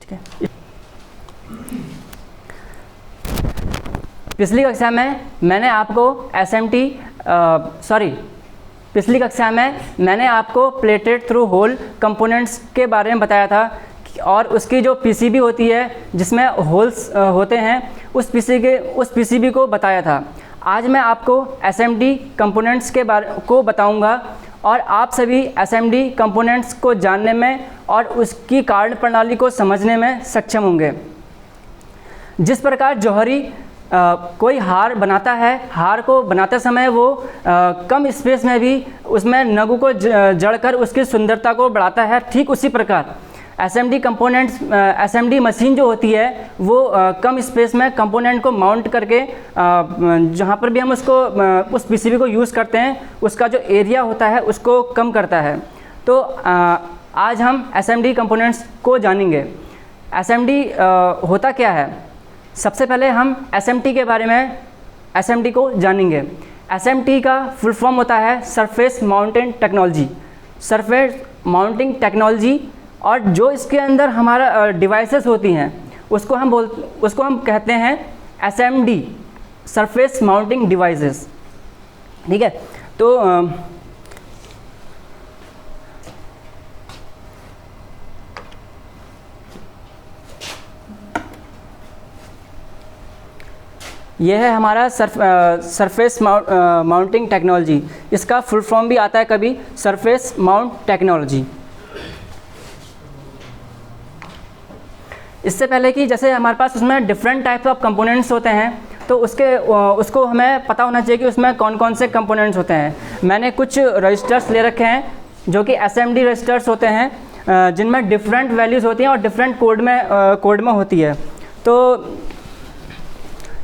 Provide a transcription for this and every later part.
ठीक है। पिछली कक्षा में मैंने आपको पिछली कक्षा में मैंने आपको प्लेटेड थ्रू होल कंपोनेंट्स के बारे में बताया था और उसकी जो पीसीबी होती है जिसमें होल्स होते हैं उस पीसीबी को बताया था। आज मैं आपको एसएमडी कंपोनेंट्स के बारे को बताऊंगा और आप सभी एसएमडी कंपोनेंट्स को जानने में और उसकी कार्य प्रणाली को समझने में सक्षम होंगे। जिस प्रकार जौहरी कोई हार बनाता है, हार को बनाते समय वो कम स्पेस में भी उसमें नगु को जड़कर उसकी सुंदरता को बढ़ाता है, ठीक उसी प्रकार एसएमडी कंपोनेंट्स एसएमडी मशीन जो होती है वो कम स्पेस में कंपोनेंट को माउंट करके जहाँ पर भी हम उसको उस पीसीबी को यूज़ करते हैं उसका जो एरिया होता है उसको कम करता है। तो आज हम एसएमडी कंपोनेंट्स को जानेंगे। एसएमडी होता क्या है? सबसे पहले हम एसएमटी के बारे में एसएमटी को जानेंगे। एसएमटी का फुल फॉर्म होता है surface mounted technology. Surface mounting technology और जो इसके अंदर हमारा डिवाइसेस होती हैं उसको हम कहते हैं एसएमडी, सरफेस माउंटिंग डिवाइसेस। ठीक है। तो यह है हमारा सरफेस माउंटिंग टेक्नोलॉजी। इसका फुल फॉर्म भी आता है कभी सरफेस माउंट टेक्नोलॉजी। इससे पहले कि जैसे हमारे पास उसमें डिफरेंट टाइप्स ऑफ कंपोनेंट्स होते हैं तो उसको हमें पता होना चाहिए कि उसमें कौन कौन से कंपोनेंट्स होते हैं। मैंने कुछ रजिस्टर्स ले रखे हैं जो कि एसएमडी रजिस्टर्स होते हैं जिनमें डिफरेंट वैल्यूज़ होती हैं और डिफरेंट कोड में होती है। तो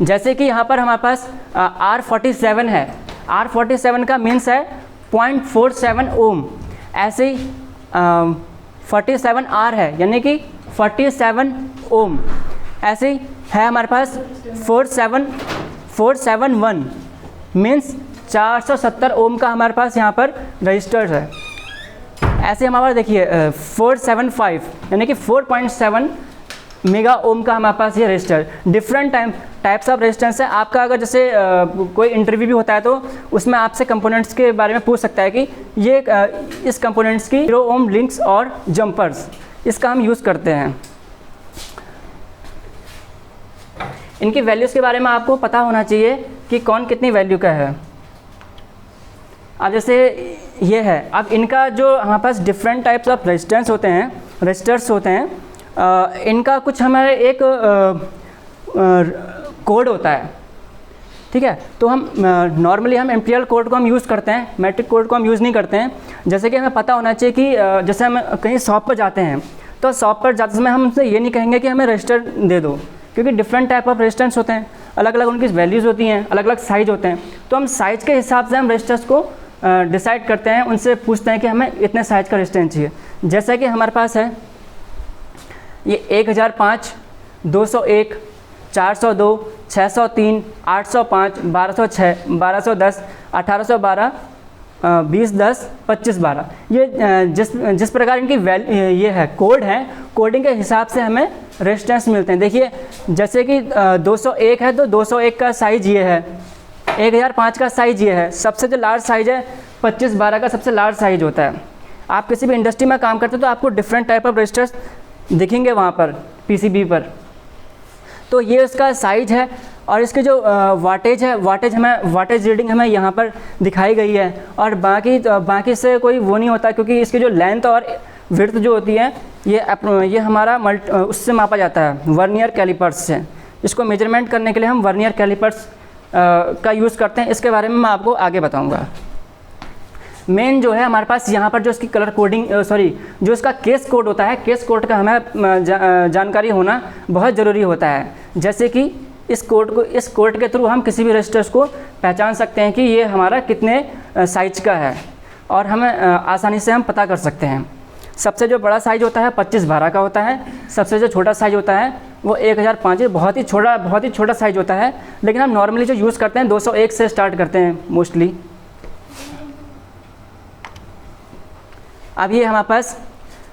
जैसे कि यहाँ पर हमारे पास R47 है। R47 का मीन्स है 0.47 ओम। ऐसे ही 47R है यानी कि 47 ओम। ऐसे ही है हमारे पास 471 मीन्स 470 ओम का हमारे पास यहाँ पर रजिस्टर्स है। ऐसे हमारे पास देखिए 475 यानी कि 4.7 मेगा ओम का हमारे पास ये register. Different types of resistance है। आपका अगर जैसे कोई इंटरव्यू भी होता है तो उसमें आपसे कंपोनेंट्स के बारे में पूछ सकता है कि ये इस कंपोनेंट्स की 0 ओम लिंक्स और जंपर्स इसका हम यूज़ करते हैं। इनकी वैल्यूज़ के बारे में आपको पता होना चाहिए कि कौन कितनी वैल्यू का है। अब जैसे ये है, अब इनका जो हमारे पास डिफरेंट टाइप्स ऑफ रजिस्टर्स होते हैं इनका कुछ हमारे एक कोड होता है। ठीक है। तो हम नॉर्मली हम एम्पिरियल कोड को हम यूज़ करते हैं, मैट्रिक कोड को हम यूज़ नहीं करते हैं। जैसे कि हमें पता होना चाहिए कि जैसे हम कहीं शॉप पर जाते हैं तो शॉप पर जाते समय हम उनसे ये नहीं कहेंगे कि हमें रजिस्टर दे दो, क्योंकि डिफरेंट टाइप ऑफ रजिस्टर्स होते हैं, अलग अलग उनकी वैल्यूज़ होती हैं, अलग अलग साइज़ होते हैं। तो हम साइज़ के हिसाब से हम रजिस्टर्स को डिसाइड करते हैं, उनसे पूछते हैं कि हमें इतने साइज़ का रजिस्टेंस चाहिए। जैसा कि हमारे पास है ये 1005, 201, 402, 603, 805, 1206, 1210, 1812, 2010, 2512। ये जिस प्रकार इनकी ये है कोड है, कोडिंग के हिसाब से हमें रेजिस्टेंस मिलते हैं। देखिए जैसे कि 201 है तो 201 का साइज़ ये है, 1005 का साइज़ ये है, सबसे जो लार्ज साइज़ है 2512 का सबसे लार्ज साइज़ होता है। आप किसी भी इंडस्ट्री में काम करते हो तो आपको डिफरेंट टाइप ऑफ रजिस्टर्स दिखेंगे वहाँ पर पीसीबी पर। तो ये उसका साइज़ है और इसके जो वाटेज है, वाटेज रीडिंग हमें यहाँ पर दिखाई गई है। और बाकी से कोई वो नहीं होता, क्योंकि इसकी जो लेंथ और विड्थ जो होती है ये हमारा उससे मापा जाता है वर्नियर कैलिपर्स से। इसको मेजरमेंट करने के लिए हम वर्नियर कैलिपर्स का यूज़ करते हैं। इसके बारे में मैं आपको आगे बताऊँगा। मेन जो है हमारे पास यहाँ पर जो इसकी कलर कोडिंग जो इसका केस कोड होता है, केस कोड का हमें जानकारी होना बहुत ज़रूरी होता है। जैसे कि इस कोड के थ्रू हम किसी भी रजिस्टर्स को पहचान सकते हैं कि ये हमारा कितने साइज का है और हमें आसानी से हम पता कर सकते हैं। सबसे जो बड़ा साइज़ होता है 2512 का होता है, सबसे जो छोटा साइज़ होता है वो 1005, बहुत ही छोटा साइज़ होता है। लेकिन हम नॉर्मली जो यूज़ करते हैं 201 से स्टार्ट करते हैं मोस्टली। अब ये हमारे पास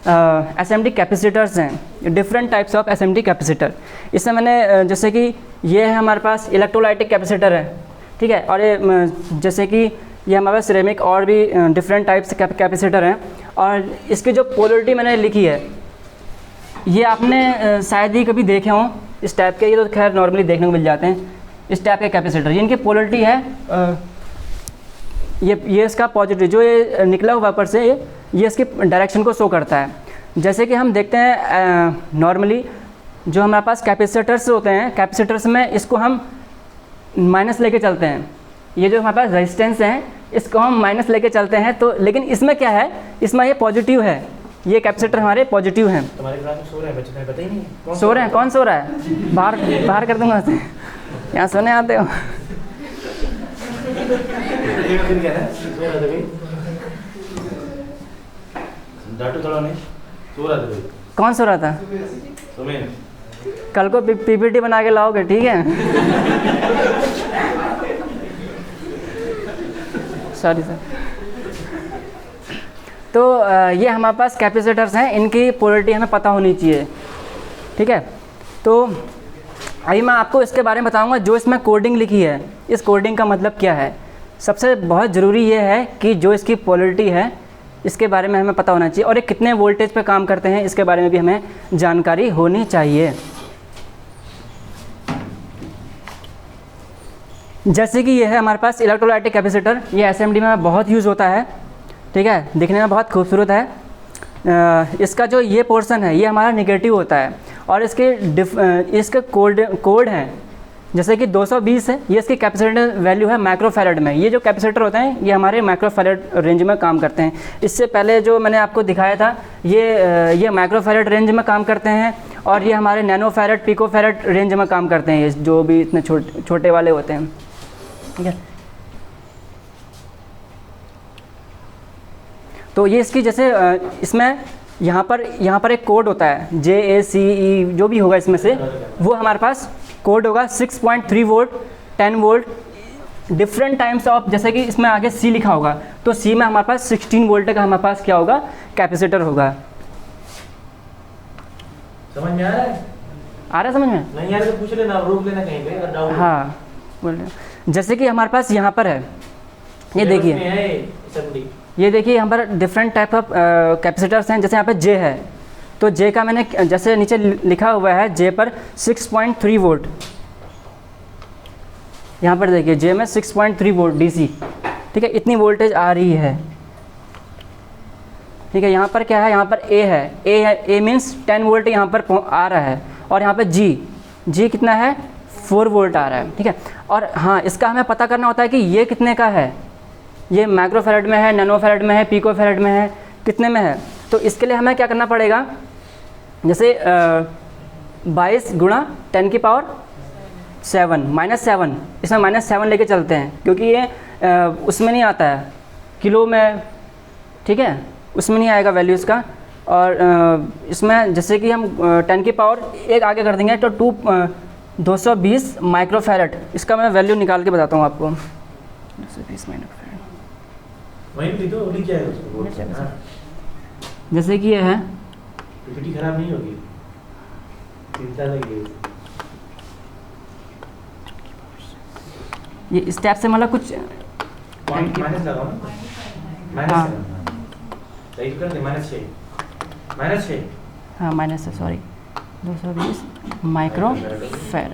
SMD कैपेसिटर्स हैं, different types of SMD capacitor. इसमें मैंने जैसे कि ये है हमारे पास इलेक्ट्रोलाइटिक कैपेसिटर है, ठीक है, और ये जैसे कि ये हमारे पास सिरेमिक और भी डिफरेंट टाइप्स कैपेसिटर हैं। और इसकी जो पोलरिटी मैंने लिखी है ये आपने शायद ही कभी देखे हों इस टाइप के, ये तो खैर नॉर्मली देखने को मिल जाते हैं इस टाइप के कैपेसिटर। ये इनकी पोलरिटी है, ये इसका पॉजिटिव जो ये निकला हुआ वापर से ये इसकी डायरेक्शन को शो करता है। जैसे कि हम देखते हैं नॉर्मली जो हमारे पास कैपेसिटर्स होते हैं, कैपेसिटर्स में इसको हम माइनस लेके चलते हैं, ये जो हमारे पास रेजिस्टेंस है इसको हम माइनस लेके चलते हैं। तो लेकिन इसमें क्या है, इसमें ये पॉजिटिव है, ये कैपेसिटर हमारे पॉजिटिव हैं। तुम्हारे क्लास में सो रहे हैं बच्चे, तुम्हें पता ही नहीं है सो रहे हैं? कौन सो रहा है? बाहर कर दूंगा से, यहाँ सोने आते हो। फिर क्या है सो रहा था भाई, डांटो थोड़ा नहीं, सो रहा था भाई। कौन सो रहा था? तुम्हें कल को PPT बना के लाओगे, ठीक है? Sorry sir. तो ये हमारे पास कैपेसिटर्स हैं, इनकी पोलरिटी हमें पता होनी चाहिए, ठीक है। तो अभी मैं आपको इसके बारे में बताऊंगा जो इसमें कोडिंग लिखी है, इस कोडिंग का मतलब क्या है। सबसे बहुत ज़रूरी ये है कि जो इसकी पोलरिटी है इसके बारे में हमें पता होना चाहिए, और ये कितने वोल्टेज पे काम करते हैं इसके बारे में भी हमें जानकारी होनी चाहिए। जैसे कि ये है हमारे पास इलेक्ट्रोलाइटिक कैपेसिटर, ये SMD में बहुत यूज़ होता है, ठीक है, दिखने में बहुत खूबसूरत है। इसका जो ये पोर्शन है ये हमारा निगेटिव होता है, और इसके कोड हैं जैसे कि 220 है, ये इसकी कैपेसिटर वैल्यू है माइक्रोफैरड में। ये जो कैपेसिटर होते हैं ये हमारे माइक्रोफैरड रेंज में काम करते हैं। इससे पहले जो मैंने आपको दिखाया था ये माइक्रोफैरड रेंज में काम करते हैं, और ये हमारे नैनोफैरड पिकोफैरड रेंज में काम करते हैं, ये जो भी इतने छोटे वाले होते हैं, ठीक है। तो ये इसकी जैसे इसमें यहाँ पर एक कोड होता है JACE, जो भी होगा इसमें से वो हमारे पास कोड होगा 6.3 volt, 10 volt, different times of, जैसे कि इसमें आगे C लिखा होगा तो C में हमारे पास 16 वोल्ट का हमारे पास क्या होगा, कैपेसिटर होगा। समझ में आ रहा है? आ रहा है समझ में? नहीं यार तो पूछ लेना, रोक लेना कहीं पे अगर डाउट। हाँ बोल, जैसे कि हमारे पास यहाँ पर है, ये देखिए, ये देखिए यहाँ पर डिफरेंट टाइप ऑफ कैपेसिटर्स हैं। जैसे यहाँ पे J है, तो J का मैंने जैसे नीचे लिखा हुआ है J पर 6.3 वोल्ट, यहाँ पर देखिए J में 6.3 वोल्ट DC, ठीक है, इतनी वोल्टेज आ रही है, ठीक है। यहाँ पर क्या है, यहाँ पर A है, A मीन्स 10 वोल्ट यहाँ पर आ रहा है, और यहाँ पर G कितना है, 4 वोल्ट आ रहा है, ठीक है। और हाँ, इसका हमें पता करना होता है कि ये कितने का है, ये माइक्रोफैरड में है, नैनोफैरड में है, पिकोफैरड में है, कितने में है। तो इसके लिए हमें क्या करना पड़ेगा, जैसे 22 गुणा 10 की पावर 7 -7, इसमें -7 लेके चलते हैं, क्योंकि ये उसमें नहीं आता है किलो में, ठीक है, उसमें नहीं आएगा वैल्यू इसका। और इसमें जैसे कि हम 10 की पावर 1 आगे कर देंगे तो 220 माइक्रोफैरड, इसका मैं वैल्यू निकाल के बताता हूँ आपको। 220 माइक्रोफैरड वहीं भी तो लिख जाएगा उसको बोल सकते हैं। जैसे कि ये है, PPT खराब नहीं होगी, चिंता लगी। ये इस टाइप से मतलब कुछ माइनस लगाओ ना, माइनस सही कर दे, -6 हाँ माइनस है, सॉरी, 220 माइक्रोफैरड,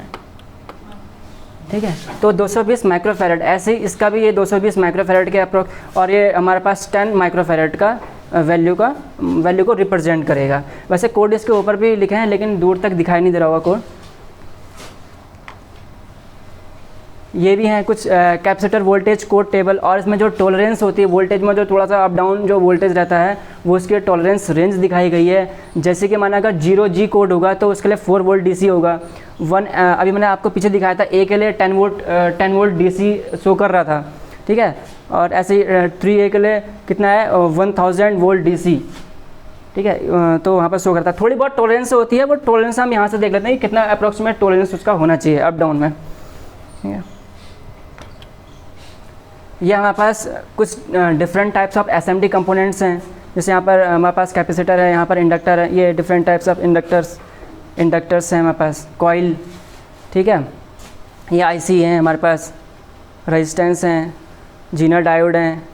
ठीक है। तो 220 माइक्रोफैरड, ऐसे ही इसका भी ये 220 माइक्रोफैरड के अप्रोक्स, और ये हमारे पास 10 माइक्रोफैरड का वैल्यू को रिप्रेजेंट करेगा। वैसे कोड इसके ऊपर भी लिखे हैं लेकिन दूर तक दिखाई नहीं दे रहा होगा कोड। ये भी हैं कुछ कैपेसिटर वोल्टेज कोड टेबल, और इसमें जो टॉलरेंस होती है वोल्टेज में, जो थोड़ा सा अप डाउन जो वोल्टेज रहता है वो उसकी टॉलरेंस रेंज दिखाई गई है। जैसे कि माना अगर 0G कोड होगा तो उसके लिए 4 वोल्ट DC होगा। अभी मैंने आपको पीछे दिखाया था A के लिए 10 वोल्ट DC शो कर रहा था, ठीक है। और ऐसे ही 3A के लिए कितना है, 1000 वोल्ट DC, ठीक है, तो वहाँ पर शो करता है। थोड़ी बहुत टॉलरेंस होती है, वो टॉलरेंस हम यहाँ से देख लेते हैं कि कितना अप्रॉक्सीमेट टॉलरेंस उसका होना चाहिए अप डाउन में, ठीक है। ये हमारे पास कुछ different types of SMD components हैं, जैसे यहाँ पर हमारे पास कैपेसिटर है, यहाँ पर इंडक्टर है, ये डिफरेंट टाइप्स ऑफ इंडक्टर्स हैं हमारे पास, कॉइल, ठीक है, ये आईसी हैं हमारे पास, रेजिस्टेंस हैं, जीनर डायोड हैं,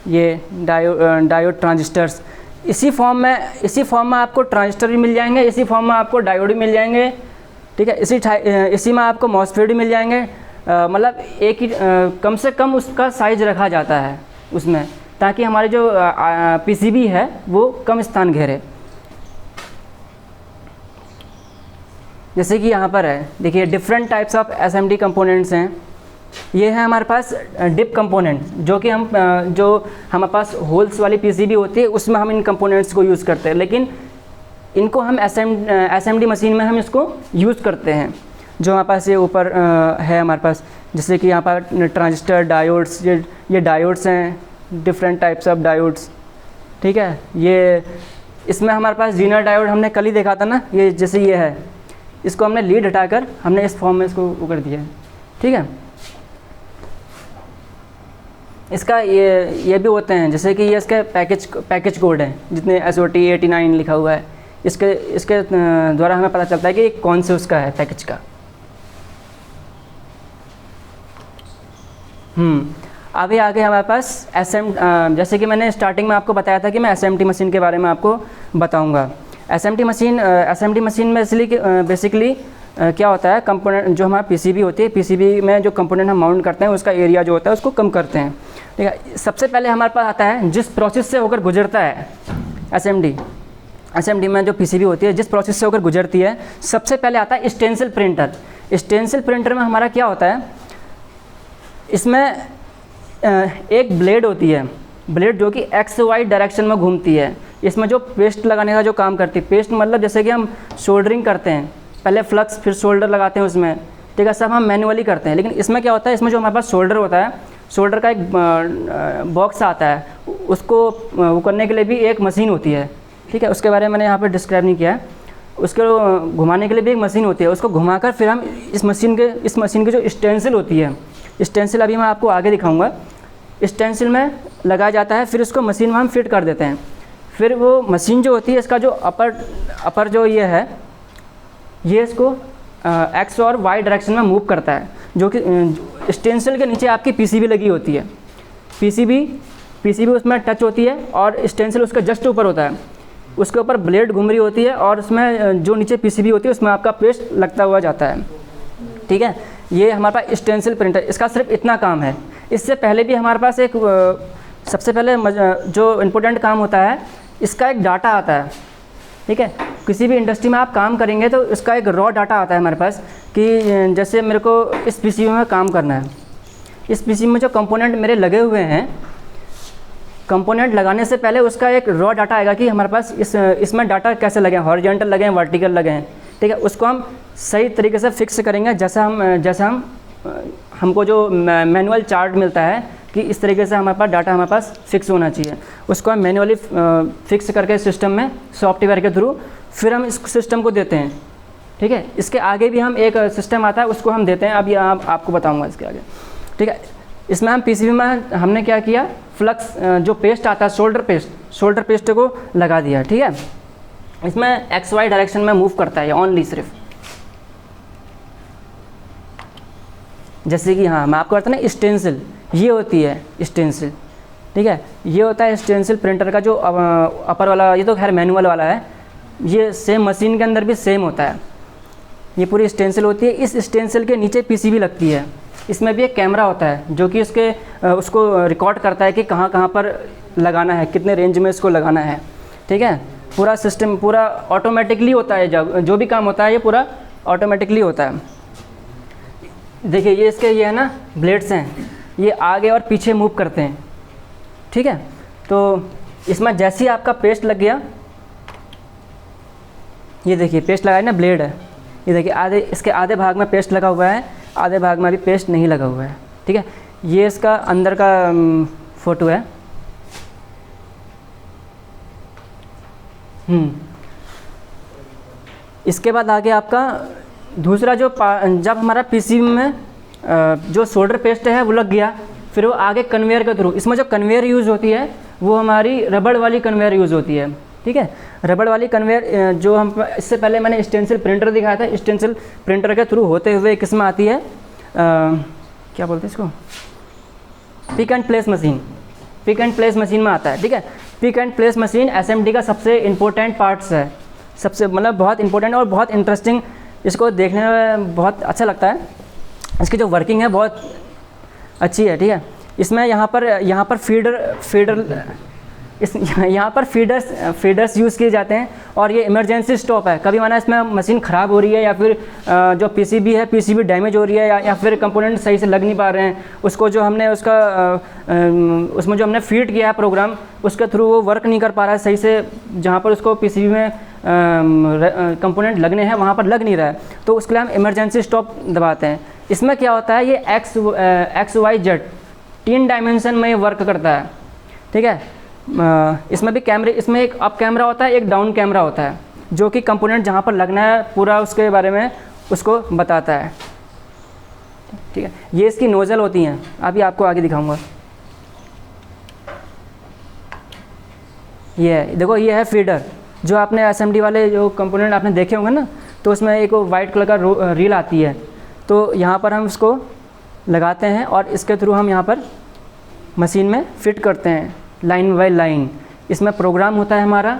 ये डायोड ट्रांजिस्टर्स। इसी फॉर्म में आपको ट्रांजिस्टर भी मिल जाएंगे, इसी फॉर्म में आपको डायोड भी मिल जाएंगे, ठीक है, इसी में आपको मॉसफेट भी मिल जाएंगे। मतलब एक ही कम से कम उसका साइज रखा जाता है उसमें, ताकि हमारे जो पीसीबी है वो कम स्थान घेरे। जैसे कि यहाँ पर है, देखिए different types of SMD components हैं। ये है हमारे पास डिप कंपोनेंट, जो कि जो हमारे पास होल्स वाली पीसीबी होती है उसमें हम इन कंपोनेंट्स को यूज़ करते हैं, लेकिन इनको हम एसएमडी मशीन में हम इसको यूज़ करते हैं। जो हमारे पास ये ऊपर है हमारे पास, जैसे कि यहाँ पर ट्रांजिस्टर, डायोड्स, ये डायोड्स हैं, डिफरेंट टाइप्स ऑफ डायोड्स, ठीक है। ये इसमें हमारे पास जीनर डायोड हमने कल ही देखा था ना, ये जैसे ये है, इसको हमने लीड हटाकर हमने इस फॉर्म में इसको वो कर दिया है, ठीक है। इसका ये भी होते हैं, जैसे कि ये इसका पैकेज कोड है, जितने SOT 89 लिखा हुआ है, इसके द्वारा हमें पता चलता है कि कौन से उसका है पैकेज का। अभी आगे हमारे पास जैसे कि मैंने स्टार्टिंग में आपको बताया था कि मैं SMT मशीन के बारे में आपको बताऊंगा। SMT मशीन में इसलिए बेसिकली क्या होता है, कंपोनेंट जो हमारा पीसीबी होती है, पीसीबी में जो कंपोनेंट हम माउंट करते हैं उसका एरिया जो होता है उसको कम करते हैं, ठीक है। सबसे पहले हमारे पास आता है जिस प्रोसेस से होकर गुजरता है एसएमडी में जो पीसीबी होती है, जिस प्रोसेस से होकर गुजरती है, सबसे पहले आता है स्टेंसिल प्रिंटर। स्टेंसिल प्रिंटर में हमारा क्या होता है, इसमें एक ब्लेड होती है, ब्लेड जो कि XY डायरेक्शन में घूमती है। इसमें जो पेस्ट लगाने का जो काम करती है, पेस्ट मतलब जैसे कि हम सोल्डरिंग करते हैं, पहले फ्लक्स फिर शोल्डर लगाते हैं उसमें, ठीक है, सब हम मैनुअली करते हैं। लेकिन इसमें क्या होता है, इसमें जो हमारे पास शोल्डर होता है, शोल्डर का एक बॉक्स आता है, उसको वो करने के लिए भी एक मशीन होती है, ठीक है। उसके बारे में मैंने यहाँ पर डिस्क्राइब नहीं किया है। उसको घुमाने के लिए भी एक मशीन होती है, उसको घुमाकर फिर हम इस मशीन की जो स्टेंसिल होती है, स्टेंसिल अभी मैं आपको आगे दिखाऊंगा, स्टेंसिल में लगाया जाता है, फिर उसको मशीन में हम फिट कर देते हैं। फिर वो मशीन जो होती है, इसका जो अपर जो ये है, ये इसको X और Y डायरेक्शन में मूव करता है, जो कि स्टेंसिल के नीचे आपकी पीसीबी लगी होती है, पीसीबी उसमें टच होती है और स्टेंसिल उसका जस्ट ऊपर होता है, उसके ऊपर ब्लेड घूम रही होती है और उसमें जो नीचे पीसीबी होती है उसमें आपका पेस्ट लगता हुआ जाता है, ठीक है। ये हमारे पास स्टेंसिल प्रिंटर, इसका सिर्फ इतना काम है। इससे पहले भी हमारे पास एक सबसे पहले जो इम्पोर्टेंट काम होता है, इसका एक डाटा आता है, ठीक है। किसी भी इंडस्ट्री में आप काम करेंगे तो इसका एक रॉ डाटा आता है हमारे पास, कि जैसे मेरे को इस पीसीबी में काम करना है, इस पीसीबी में जो कंपोनेंट मेरे लगे हुए हैं, कंपोनेंट लगाने से पहले उसका एक रॉ डाटा आएगा कि हमारे पास इसमें डाटा कैसे लगे हैं, हॉरिजॉन्टल लगे हैं, वर्टिकल लगे हैं, ठीक है। उसको हम सही तरीके से फिक्स करेंगे, जैसा हमको जो मैनुअल चार्ट मिलता है कि इस तरीके से हमारे पास डाटा हमारे पास फिक्स होना चाहिए, उसको हम मैनुअली फिक्स करके सिस्टम में सॉफ्टवेयर के थ्रू फिर हम इस सिस्टम को देते हैं, ठीक है। इसके आगे भी हम एक सिस्टम आता है, उसको हम देते हैं, अब ये आपको बताऊंगा इसके आगे, ठीक है। इसमें हम पीसीबी में हमने क्या किया, फ्लक्स जो पेस्ट आता है, शोल्डर पेस्ट को लगा दिया, ठीक है। इसमें XY डायरेक्शन में मूव करता है ओनली सिर्फ, जैसे कि हाँ मैं आपको कहता ना स्टेंसिल, ये होती है स्टेंसिल, ठीक है। ये होता है स्टेंसिल प्रिंटर का जो अपर वाला, ये तो खैर मैनुअल वाला है, ये सेम मशीन के अंदर भी सेम होता है। ये पूरी स्टेंसिल होती है, इस स्टेंसिल के नीचे पीसीबी लगती है, इसमें भी एक कैमरा होता है जो कि उसको रिकॉर्ड करता है कि कहाँ कहाँ पर लगाना है, कितने रेंज में इसको लगाना है, ठीक है। पूरा सिस्टम पूरा ऑटोमेटिकली होता है, जब जो भी काम होता है ये पूरा ऑटोमेटिकली होता है। देखिए ये है ना ब्लेड्स हैं, ये आगे और पीछे मूव करते हैं, ठीक है। तो इसमें जैसे ही आपका पेस्ट लग गया, ये देखिए पेस्ट लगाया ना, ब्लेड है, ये देखिए इसके आधे भाग में पेस्ट लगा हुआ है, आधे भाग में अभी पेस्ट नहीं लगा हुआ है, ठीक है। ये इसका अंदर का फ़ोटो है। इसके बाद आगे आपका दूसरा जब हमारा पीसीबी में जो सोल्डर पेस्ट है वो लग गया, फिर वो आगे कन्वेयर के थ्रू, इसमें जो कन्वेयर यूज़ होती है वो हमारी रबड़ वाली कन्वेयर यूज़ होती है। ठीक है, रबड़ वाली कन्वेयर जो हम इससे पहले मैंने स्टेंसिल प्रिंटर दिखाया था, स्टेंसिल प्रिंटर के थ्रू होते हुए किस में आती है, क्या बोलते हैं इसको, pick and place machine. Pick and place machine में आता है। ठीक है, pick and place machine SMD का सबसे इम्पोर्टेंट पार्ट्स है, सबसे मतलब बहुत इंपॉर्टेंट और बहुत इंटरेस्टिंग, इसको देखने में बहुत अच्छा लगता है। इसकी जो वर्किंग है बहुत अच्छी है। ठीक है, इसमें यहाँ पर यहाँ पर फीडर्स यूज़ किए जाते हैं और ये इमरजेंसी स्टॉप है। कभी माना इसमें मशीन ख़राब हो रही है या फिर जो पीसीबी है, पीसीबी डैमेज हो रही है या फिर कंपोनेंट सही से लग नहीं पा रहे हैं, उसको जो हमने उसमें जो हमने फीड किया है प्रोग्राम, उसके थ्रू वो वर्क नहीं कर पा रहा है सही से, जहाँ पर उसको पीसीबी में कंपोनेंट लगने हैं वहाँ पर लग नहीं रहा है, तो उसके लिए हम इमरजेंसी स्टॉप दबाते हैं। इसमें क्या होता है, ये एक्स वाई जेड 3 डायमेंशन में ये वर्क करता है। ठीक है, इसमें भी कैमरे, इसमें एक अप कैमरा होता है, एक डाउन कैमरा होता है, जो कि कंपोनेंट जहाँ पर लगना है पूरा उसके बारे में उसको बताता है। ठीक है, ये इसकी नोज़ल होती हैं, अभी आपको आगे दिखाऊंगा। ये है, देखो ये है फीडर, जो आपने एसएमडी वाले जो कंपोनेंट आपने देखे होंगे ना, तो उसमें एक वाइट कलर का रील आती है, तो यहाँ पर हम उसको लगाते हैं और इसके थ्रू हम यहाँ पर मशीन में फिट करते हैं लाइन बाय लाइन। इसमें प्रोग्राम होता है हमारा,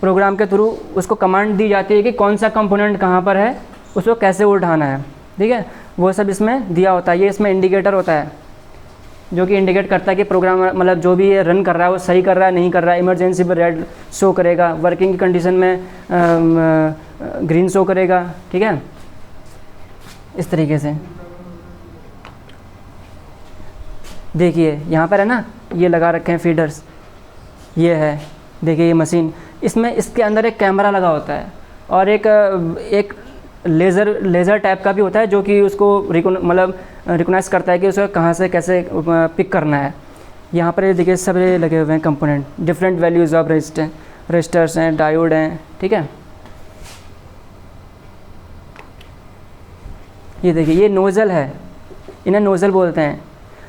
प्रोग्राम के थ्रू उसको कमांड दी जाती है कि कौन सा कंपोनेंट कहाँ पर है, उसको कैसे उठाना है। ठीक है, वो सब इसमें दिया होता है। ये इसमें इंडिकेटर होता है जो कि इंडिकेट करता है कि प्रोग्राम मतलब जो भी ये रन कर रहा है वो सही कर रहा है नहीं कर रहा है। इमरजेंसी पर रेड शो करेगा, वर्किंग की कंडीशन में ग्रीन शो करेगा। ठीक है, इस तरीके से देखिए यहाँ पर है ना, ये लगा रखे हैं फीडर्स, ये है, देखिए ये मशीन, इसमें इसके अंदर एक कैमरा लगा होता है और एक लेज़र टाइप का भी होता है, जो कि उसको रिकॉग्नाइज करता है कि उसको कहाँ से कैसे पिक करना है। यहाँ पर ये देखिए सब लगे हुए हैं component, different values of resistors हैं, डायोड हैं। ठीक है, ये देखिए ये नोज़ल है, इन्हें नोज़ल बोलते हैं।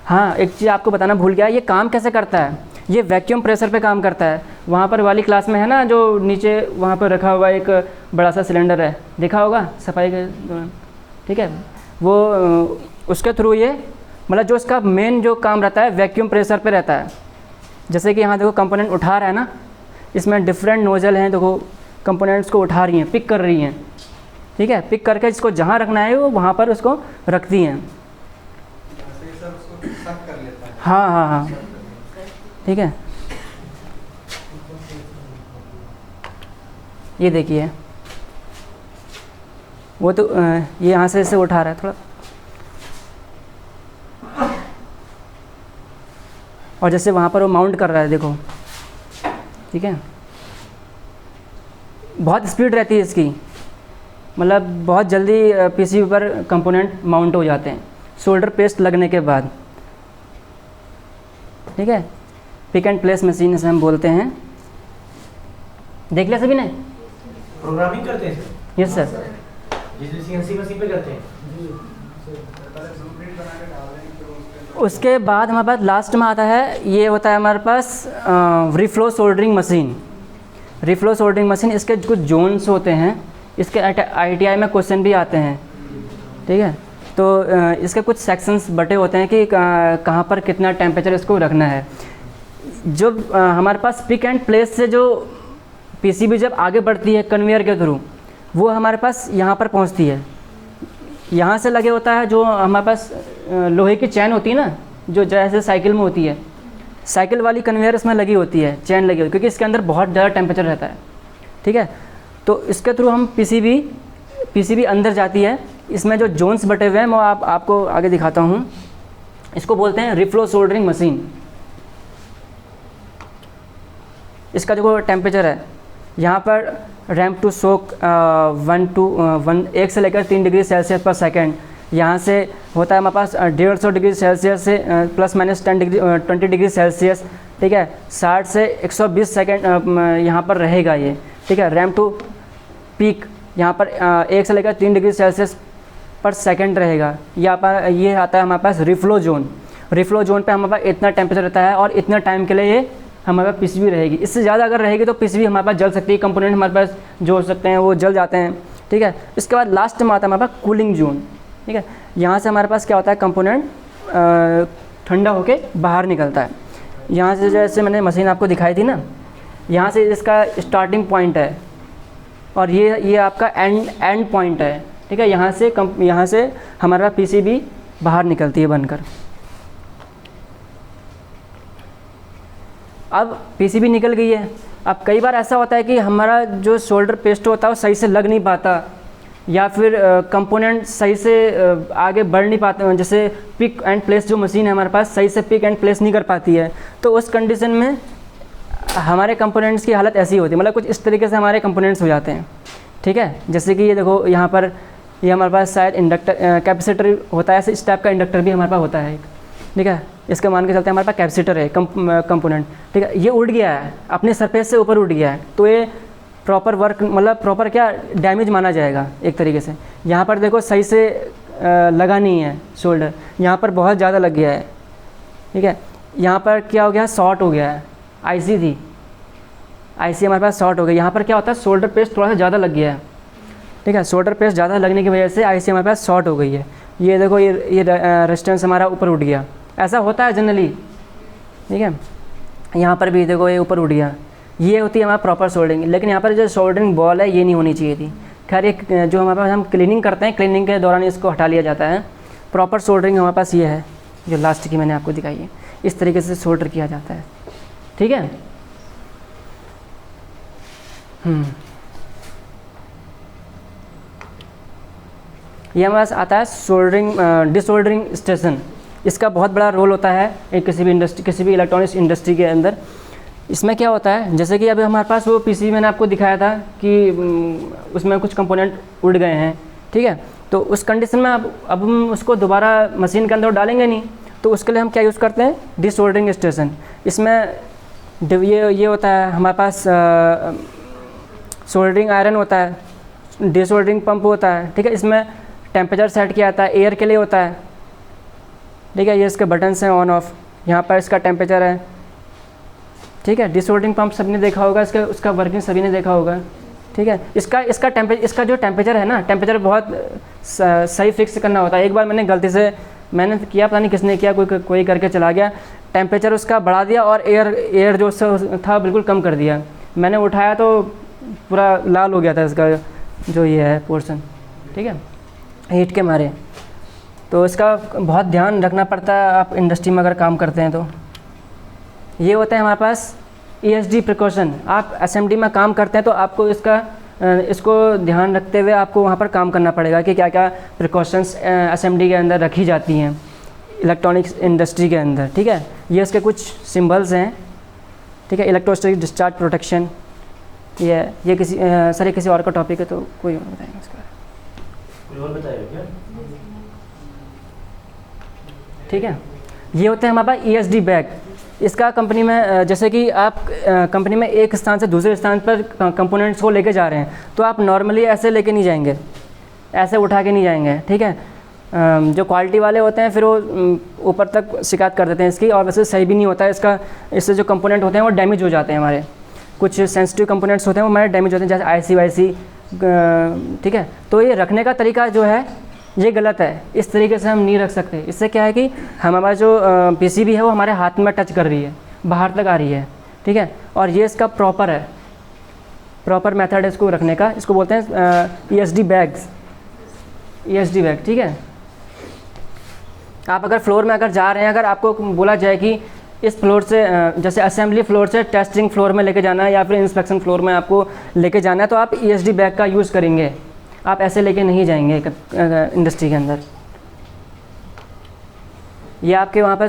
हाँ, एक चीज़ आपको बताना भूल गया, ये काम कैसे करता है, ये वैक्यूम प्रेशर पे काम करता है। वहाँ पर वाली क्लास में है ना, जो नीचे वहाँ पर रखा हुआ एक बड़ा सा सिलेंडर है, देखा होगा सफाई के दौरान। ठीक है, वो उसके थ्रू ये मतलब जो इसका मेन जो काम रहता है वैक्यूम प्रेशर पे रहता है। जैसे कि यहाँ देखो कंपोनेंट उठा रहा है ना, इसमें डिफरेंट नोजल हैं, देखो कंपोनेंट्स को उठा रही हैं, पिक कर रही हैं। ठीक है, पिक करके जिसको जहाँ रखना है वो वहाँ पर उसको रखती हैं। हाँ हाँ हाँ, ठीक है, ये देखिए वो तो ये यहाँ से इसे उठा रहा है थोड़ा, और जैसे वहाँ पर वो माउंट कर रहा है, देखो। ठीक है, बहुत स्पीड रहती है इसकी, मतलब बहुत जल्दी पीसीबी पर कंपोनेंट माउंट हो जाते हैं सोल्डर पेस्ट लगने के बाद। ठीक है, पिक एंड प्लेस मशीन से हम बोलते हैं। देख लिया सभी ने? प्रोग्रामिंग करते हैं सर? यस सर, जैसे सीएनसी मशीन पे करते हैं। उसके बाद हमारे पास लास्ट में आता है, ये होता है हमारे पास reflow soldering machine. Reflow soldering machine, इसके कुछ जोन्स होते हैं, इसके आईटीआई में क्वेश्चन भी आते हैं। ठीक है, तो इसके कुछ सेक्शंस बटे होते हैं कि कहाँ पर कितना टेम्परेचर इसको रखना है। जब हमारे पास पिक एंड प्लेस से जो पीसीबी जब आगे बढ़ती है कन्वेयर के थ्रू, वो हमारे पास यहाँ पर पहुँचती है। यहाँ से लगे होता है जो हमारे पास लोहे की चैन होती है ना, जो जैसे साइकिल में होती है, साइकिल वाली कन्वेयर इसमें लगी होती है, चैन लगी होती है, क्योंकि इसके अंदर बहुत ज़्यादा टेम्परेचर रहता है। ठीक है, तो इसके थ्रू हम पीसीबी अंदर जाती है। इसमें जो जोन्स बटे हुए हैं मैं आपको आगे दिखाता हूँ। इसको बोलते हैं रिफ्लो सोल्डरिंग मशीन। इसका जो टेम्परेचर है, यहाँ पर रैम्प टू सोक 1 से लेकर 3 डिग्री सेल्सियस पर सेकेंड। यहाँ से होता है हमारे पास 150 डिग्री सेल्सियस से +- 20 डिग्री सेल्सियस। ठीक है, 60 से 120 सेकेंड यहाँ पर रहेगा ये। ठीक है, रैम्प टू पीक यहाँ पर 1 से लेकर 3 डिग्री सेल्सियस पर सेकेंड रहेगा। यहाँ पर ये आता है हमारे पास रिफ्लो जोन। रिफ्लो जोन पे हमारे पास इतना टेम्परेचर रहता है और इतना टाइम के लिए ये हमारे पास पीसीबी रहेगी। इससे ज़्यादा अगर रहेगी तो पीसीबी हमारे पास जल सकती है, कंपोनेंट हमारे पास जो हो सकते हैं वो जल जाते हैं, ठीक है। इसके बाद लास्ट में आता है हमारे पास कूलिंग जोन, ठीक है। यहाँ से हमारे पास क्या होता है, कंपोनेंट ठंडा होके बाहर निकलता है। यहाँ से जैसे मैंने मशीन आपको दिखाई थी ना, यहाँ से इसका स्टार्टिंग पॉइंट है और ये आपका एंड पॉइंट है, ठीक है। यहाँ से हमारे पास पीसीबी बाहर निकलती है बनकर। अब पीसीबी निकल गई है। अब कई बार ऐसा होता है कि हमारा जो शोल्डर पेस्ट होता है वो सही से लग नहीं पाता, या फिर कंपोनेंट सही से आगे बढ़ नहीं पाते, जैसे पिक एंड प्लेस जो मशीन है हमारे पास सही से पिक एंड प्लेस नहीं कर पाती है। तो उस कंडीशन में हमारे कंपोनेंट्स की हालत ऐसी होती है, मतलब कुछ इस तरीके से हमारे कंपोनेंट्स हो जाते हैं, ठीक है। जैसे कि ये देखो, यहाँ पर ये हमारे पास शायद इंडक्टर कैपेसिटर होता है, ऐसे इस टाइप का इंडक्टर भी हमारे पास होता है, ठीक है। इसका मान के चलते हैं हमारे पास कैपेसिटर है कंपोनेंट, ठीक है। ये उड़ गया है, अपने सरफेस से ऊपर उड़ गया है, तो ये प्रॉपर वर्क मतलब प्रॉपर क्या डैमेज माना जाएगा एक तरीके से। यहाँ पर देखो सही से लगा नहीं है शोल्डर, यहाँ पर बहुत ज़्यादा लग गया है, ठीक है। यहाँ पर क्या हो गया, शॉर्ट हो गया है, आईसी थी, आईसी हमारे पास शॉर्ट हो गई। यहाँ पर क्या होता है, शोल्डर पेस्ट थोड़ा सा ज़्यादा लग गया है, ठीक है। शोल्डर पेस्ट ज़्यादा लगने की वजह से आईसी हमारे पास शॉर्ट हो गई है। ये देखो, ये रेजिस्टेंस हमारा ऊपर उठ गया, ऐसा होता है जनरली, ठीक है। यहाँ पर भी देखो ये ऊपर उठ गया, ये होती है हमारा प्रॉपर सोल्डरिंग। लेकिन यहाँ पर जो सोल्डरिंग बॉल है ये नहीं होनी चाहिए थी। खैर एक जो हमारे पास हम क्लीनिंग करते हैं, क्लीनिंग के दौरान इसको हटा लिया जाता है। प्रॉपर सोल्डरिंग हमारे पास ये है जो लास्ट की मैंने आपको दिखाई है, इस तरीके से सोल्डर किया जाता है, ठीक है। ये हमारे पास आता है सोल्डरिंग डिसोल्डरिंग स्टेशन। इसका बहुत बड़ा रोल होता है एक किसी भी इंडस्ट्री, किसी भी इलेक्ट्रॉनिक्स इंडस्ट्री के अंदर। इसमें क्या होता है, जैसे कि अभी हमारे पास वो पीसी मैंने आपको दिखाया था कि उसमें कुछ कंपोनेंट उड़ गए हैं, ठीक है। तो उस कंडीशन में अब हम उसको दोबारा मशीन के अंदर डालेंगे नहीं, तो उसके लिए हम क्या यूज़ करते हैं, डिसोल्डरिंग स्टेशन। इसमें ये होता है हमारे पास सोल्डरिंग आयरन होता है, डिसोल्डरिंग पंप होता है, ठीक है। इसमें टेम्परेचर सेट किया जाता है, एयर के लिए होता है, ठीक है। ये इसके बटन्स हैं ऑन ऑफ, यहाँ पर इसका टेम्परेचर है, ठीक है। डिसोल्डरिंग पंप सबने देखा होगा, उसका वर्किंग सभी ने देखा होगा, ठीक है। इसका जो टेम्परेचर है ना, टेम्परेचर बहुत सही फिक्स करना होता है। एक बार मैंने गलती से मैंने किया, पता नहीं किसने किया, कोई करके चला गया, टेम्परेचर उसका बढ़ा दिया और एयर जो था बिल्कुल कम कर दिया। मैंने उठाया तो पूरा लाल हो गया था इसका जो ये है पोर्शन, ठीक है, हीट के मारे। तो इसका बहुत ध्यान रखना पड़ता है आप इंडस्ट्री में अगर काम करते हैं तो। ये होता है हमारे पास ESD प्रिकॉशन। आप असेंबली में काम करते हैं तो आपको इसको ध्यान रखते हुए आपको वहाँ पर काम करना पड़ेगा कि क्या क्या प्रिकॉशंस असेंबली के अंदर रखी जाती हैं इलेक्ट्रॉनिक्स इंडस्ट्री के अंदर, ठीक है। ये इसके कुछ सिंबल्स हैं, ठीक है। इलेक्ट्रोस्टैटिक डिस्चार्ज प्रोटेक्शन, ये किसी और का टॉपिक है तो कोई और बताएगा इसका, कोई और बताएगा क्या? ठीक है। ये होते हैं हमारे पास ESD बैग। इसका कंपनी में जैसे कि आप कंपनी में एक स्थान से दूसरे स्थान पर कंपोनेंट्स को लेके जा रहे हैं, तो आप नॉर्मली ऐसे लेके नहीं जाएंगे, ऐसे उठा के नहीं जाएंगे, ठीक है। जो क्वालिटी वाले होते हैं फिर वो ऊपर तक शिकायत कर देते हैं इसकी, और वैसे सही भी नहीं होता है इसका। इससे जो कंपोनेंट होते हैं वो डैमेज हो जाते हैं, हमारे कुछ सेंसिटिव कंपोनेंट्स होते हैं वो हमारे डैमेज होते हैं, जैसे IC वाईसी, ठीक है। तो ये रखने का तरीका जो है ये गलत है, इस तरीके से हम नहीं रख सकते। इससे क्या है कि हमारा जो PCB है वो हमारे हाथ में टच कर रही है, बाहर तक आ रही है, ठीक है। और ये इसका प्रॉपर मेथड है इसको रखने का, इसको बोलते हैं ESD बैग्स, ESD बैग, ठीक है। आप अगर फ्लोर में अगर जा रहे हैं, अगर आपको बोला जाए कि इस फ्लोर से जैसे असेंबली फ्लोर से टेस्टिंग फ्लोर में लेके जाना है या फिर इंस्पेक्शन फ्लोर में आपको लेके जाना है, तो आप ESD बैग का यूज़ करेंगे, आप ऐसे लेके नहीं जाएंगे इंडस्ट्री के अंदर। ये आपके वहाँ पर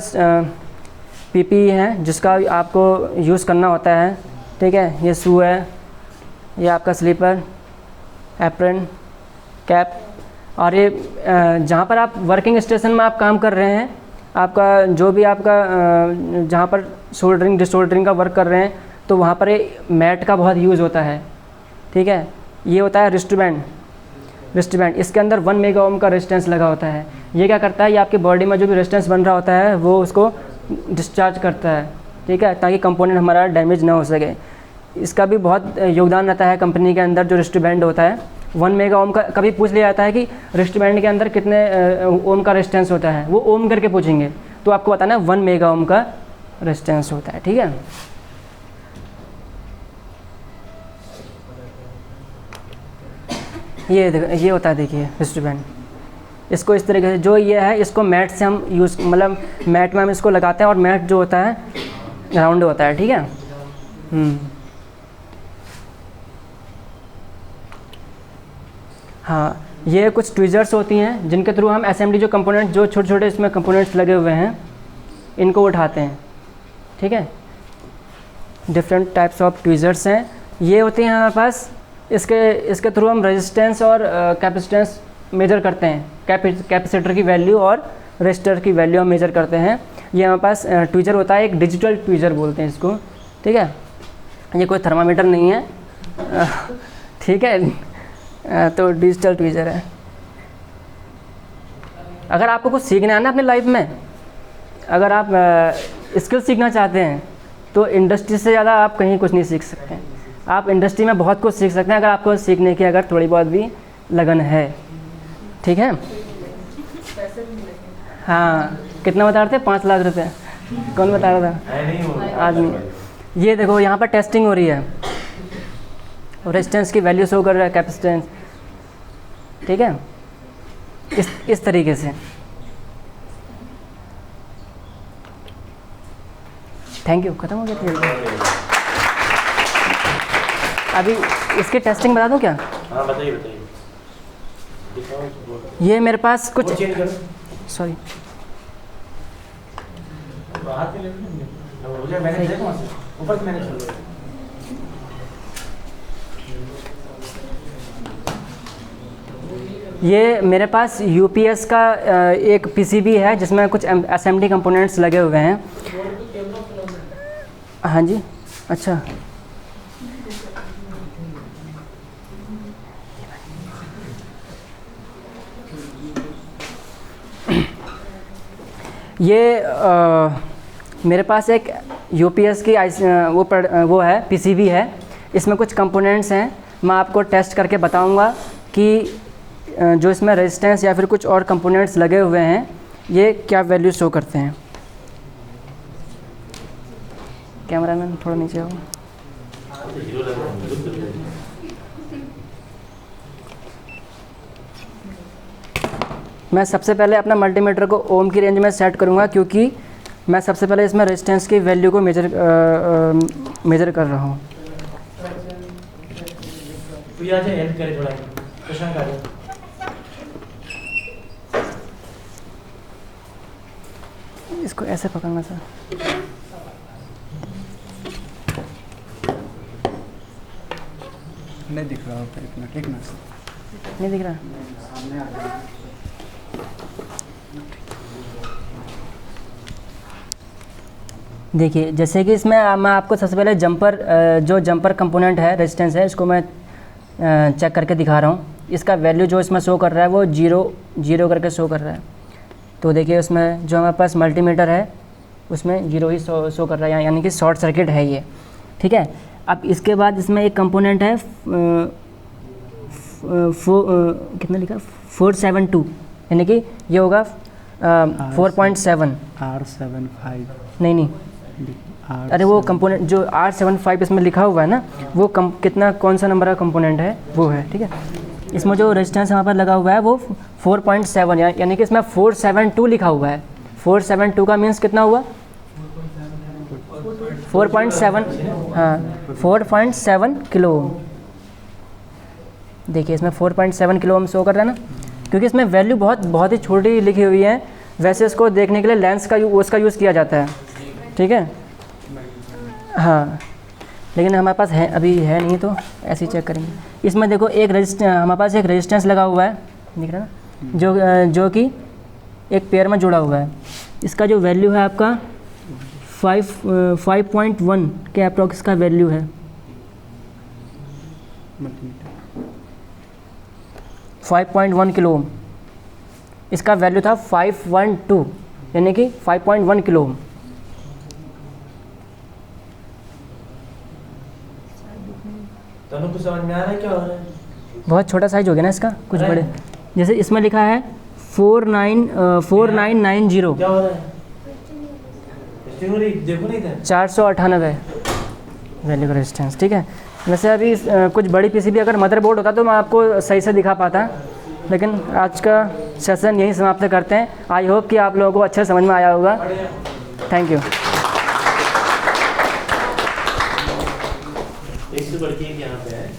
PPE है जिसका आपको यूज़ करना होता है, ठीक है। ये शू है, ये आपका स्लीपर, एप्रन, कैप, और ये जहाँ पर आप वर्किंग स्टेशन में आप काम कर रहे हैं, आपका जो भी आपका जहाँ पर सोल्डरिंग डिसोल्डरिंग का वर्क कर रहे हैं, तो वहाँ पर ये मैट का बहुत यूज़ होता है, ठीक है। ये होता है रिस्टबैंड। इसके अंदर 1 मेगा ओम का रेजिस्टेंस लगा होता है। ये क्या करता है, ये आपकी बॉडी में जो भी रेजिस्टेंस बन रहा होता है वो उसको डिस्चार्ज करता है, ठीक है, ताकि कंपोनेंट हमारा डैमेज ना हो सके। इसका भी बहुत योगदान रहता है कंपनी के अंदर। जो रिस्ट बैंड होता है 1 मेगा ओम का, कभी पूछ लिया जाता है कि रिस्ट बैंड के अंदर कितने ओम का रेजिस्टेंस होता है, वो ओम करके पूछेंगे, तो आपको बताना है 1 मेगा ओम का रेजिस्टेंस होता है। ठीक है, ये होता है, देखिए रिस्ट बैंड। इसको इस तरीके से, जो ये है इसको मैट से हम यूज़, मतलब मैट में हम इसको लगाते हैं, और मैट जो होता है राउंड होता है। ठीक है, हाँ, ये कुछ ट्विजर्स होती हैं जिनके थ्रू हम एसएमडी जो कंपोनेंट, जो छोटे छोटे इसमें कंपोनेंट्स लगे हुए हैं, इनको उठाते हैं। ठीक है, डिफरेंट टाइप्स ऑफ ट्विजर्स हैं, ये होती हैं हमारे पास। इसके थ्रू हम रेजिस्टेंस और कैपेसिटेंस मेजर करते हैं, कैपेसिटर की वैल्यू और रेजिस्टर की वैल्यू हम मेजर करते हैं। ये हमारे पास ट्विजर होता है, एक डिजिटल ट्विजर बोलते हैं इसको। ठीक है, ये कोई थर्मामीटर नहीं है, ठीक है, तो डिजिटल ट्विजर है। अगर आपको कुछ सीखना है ना अपनी लाइफ में, अगर आप स्किल सीखना चाहते हैं, तो इंडस्ट्री से ज़्यादा आप कहीं कुछ नहीं सीख सकते। आप इंडस्ट्री में बहुत कुछ सीख सकते हैं, अगर आपको सीखने की अगर थोड़ी बहुत भी लगन है। ठीक है, हाँ, कितना बता रहे थे? 5 लाख रुपए, कौन बता रहा था? आदमी। ये देखो यहाँ पर टेस्टिंग हो रही है, रेजिस्टेंस की वैल्यू शो कर रहा है, कैपेसिटेंस। ठीक है, इस तरीके से। थैंक यू, खत्म हो गया थियरी। अभी इसकी टेस्टिंग बता दूं क्या? हाँ बताइए बताइए। ये मेरे पास कुछ, सॉरी, हाथ में ले लो, हो जाए, मैंने देखो वहाँ से ऊपर से मैंने छोड़ दिया। ये मेरे पास यूपीएस का एक पीसीबी है जिसमें कुछ एसएमडी कंपोनेंट्स लगे हुए हैं। हाँ जी, अच्छा, ये मेरे पास एक यूपीएस की वो है, पीसीबी है, इसमें कुछ कंपोनेंट्स हैं। मैं आपको टेस्ट करके बताऊंगा कि जो इसमें रेजिस्टेंस या फिर कुछ और कंपोनेंट्स लगे हुए हैं, ये क्या वैल्यू शो करते हैं। कैमरामैन थोड़ा नीचे आओ। मैं सबसे पहले अपना मल्टीमीटर को ओम की रेंज में सेट करूंगा, क्योंकि मैं सबसे पहले इसमें रेजिस्टेंस की वैल्यू को मेजर कर रहा हूँ। हेल्प करे थोड़ा, प्रशांत आ जाए। इसको ऐसे पकड़ना सर। नहीं दिख रहा होता, एक मिनट, नहीं दिख रहा। देखिए, जैसे कि इसमें मैं आपको सबसे पहले जो जंपर कंपोनेंट है, रेजिस्टेंस है, इसको मैं चेक करके दिखा रहा हूँ। इसका वैल्यू जो इसमें शो कर रहा है वो 0 करके शो कर रहा है। तो देखिए, उसमें जो हमारे पास मल्टीमीटर है उसमें 0 ही शो कर रहा है, यानी कि शॉर्ट सर्किट है ये। ठीक है, अब इसके बाद इसमें एक कंपोनेंट है कितना लिखा, 472, यानी कि ये होगा 4.7 R75 नहीं, अरे वो कंपोनेंट जो R75 इसमें लिखा हुआ है ना, वो कौन सा नंबर का कंपोनेंट है वो है। ठीक है, इसमें जो रेजिस्टेंस हमारे पास लगा हुआ है वो 4.7, यानी कि इसमें 472 लिखा हुआ है। 472 का मीन्स कितना हुआ? 4.7, हाँ, 4.7 किलो ओम। देखिए, इसमें 4.7 किलो ओम शो कर रहा है ना, क्योंकि इसमें वैल्यू बहुत ही छोटी लिखी हुई है। वैसे इसको देखने के लिए लेंस का उसका यूज़ किया जाता है। ठीक है, हाँ, लेकिन हमारे पास है, अभी है नहीं, तो ऐसे ही चेक करेंगे। इसमें देखो, हमारे पास एक रेजिस्टेंस लगा हुआ है, दिख रहा है ना, जो कि एक पेयर में जुड़ा हुआ है। इसका जो वैल्यू है आपका 5.1 के अप्रॉक्स का वैल्यू है। 5.1 किलो ओम, इसका वैल्यू था 512, यानी कि 5.1 किलो ओम। तनु को समझ में आ रहा है क्या हो रहा है? बहुत छोटा साइज हो गया ना इसका, कुछ अरे। बड़े। जैसे इसमें लिखा है 4990 क्या हो रहा है? स्टिंग रही देखो नहीं था। 498 वैल्यू का रेजिस्टेंस, ठीक है। वैसे अभी कुछ बड़ी पीसीबी अगर मदरबोर्ड होता तो मैं आपको सही से दिखा पाता, लेकिन आज का सेशन यही समाप्त करते हैं। आई होप कि आप लोगों को अच्छे समझ में आया होगा। Thank you. एक से बढ़ के एक यहाँ पे है,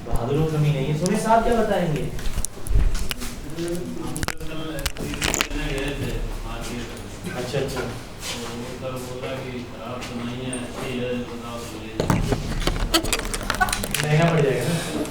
बहादुरों कमी नहीं है। सुने साहब क्या बताएंगे? अच्छा अच्छा, महंगा पड़ जाएगा ना।